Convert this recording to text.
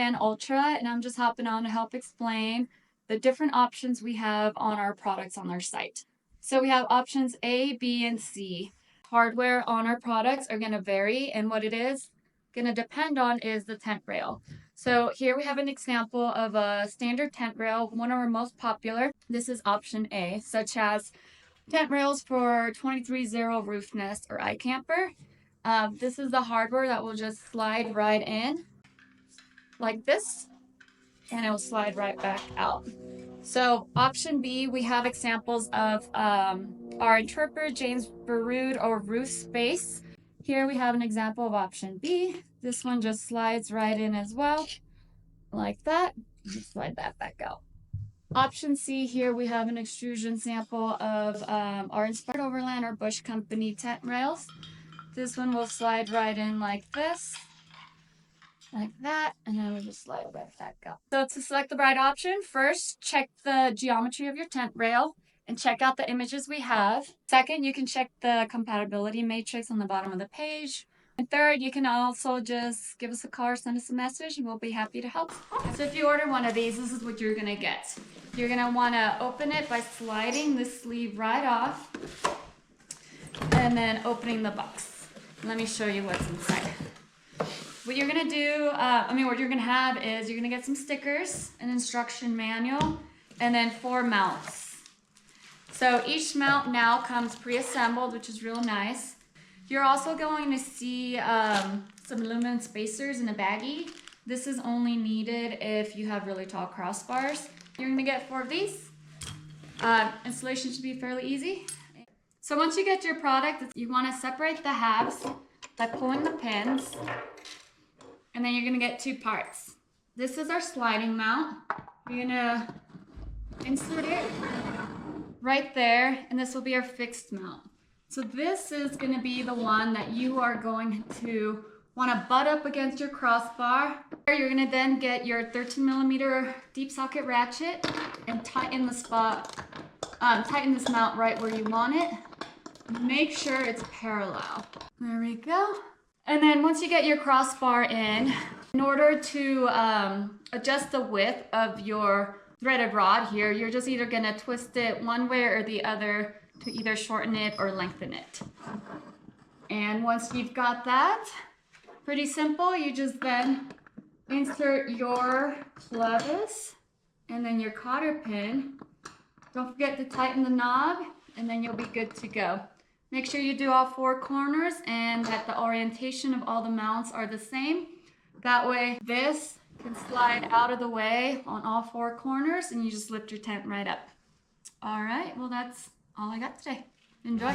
Van Ultra, and I'm just hopping on to help explain the different options we have on our products on our site. So we have options A, B, and C. Hardware on our products are going to vary, and what it is going to depend on is the tent rail. So here we have an example of a standard tent rail, one of our most popular. This is option A, such as tent rails for 230 Roof Nest or iCamper. This is the hardware that will just slide right in like this, and it will slide right back out. So option B, we have examples of our interpreter, James Baroud or Roof Space. Here we have an example of option B. This one just slides right in as well, like that. Slide that back out. Option C, here we have an extrusion sample of our Inspired Overland or Bush Company tent rails. This one will slide right in like this, like that, and then we'll just slide right back up. So to select the right option, first check the geometry of your tent rail and check out the images we have. Second, you can check the compatibility matrix on the bottom of the page. And third, you can also just give us a call or send us a message and we'll be happy to help. So if you order one of these, this is what you're gonna get. You're gonna wanna open it by sliding this sleeve right off and then opening the box. Let me show you what's inside. What you're gonna do, what you're gonna have is you're gonna get some stickers, an instruction manual, and then 4 mounts. So each mount now comes pre-assembled, which is real nice. You're also going to see some aluminum spacers in a baggie. This is only needed if you have really tall crossbars. You're gonna get 4 of these. Installation should be fairly easy. So once you get your product, you wanna separate the halves by pulling the pins. And then you're gonna get 2 parts. This is our sliding mount. You're gonna insert it right there, and this will be our fixed mount. So this is gonna be the one that you are going to wanna butt up against your crossbar. You're gonna then get your 13mm deep socket ratchet and tighten the spot, tighten this mount right where you want it. Make sure it's parallel. There we go. And then once you get your crossbar in order to adjust the width of your threaded rod here, you're just either gonna twist it one way or the other to either shorten it or lengthen it. And once you've got that, pretty simple, you just then insert your clevis and then your cotter pin. Don't forget to tighten the knob and then you'll be good to go. Make sure you do all 4 corners and that the orientation of all the mounts are the same. That way this can slide out of the way on all 4 corners and you just lift your tent right up. All right, well that's all I got today. Enjoy.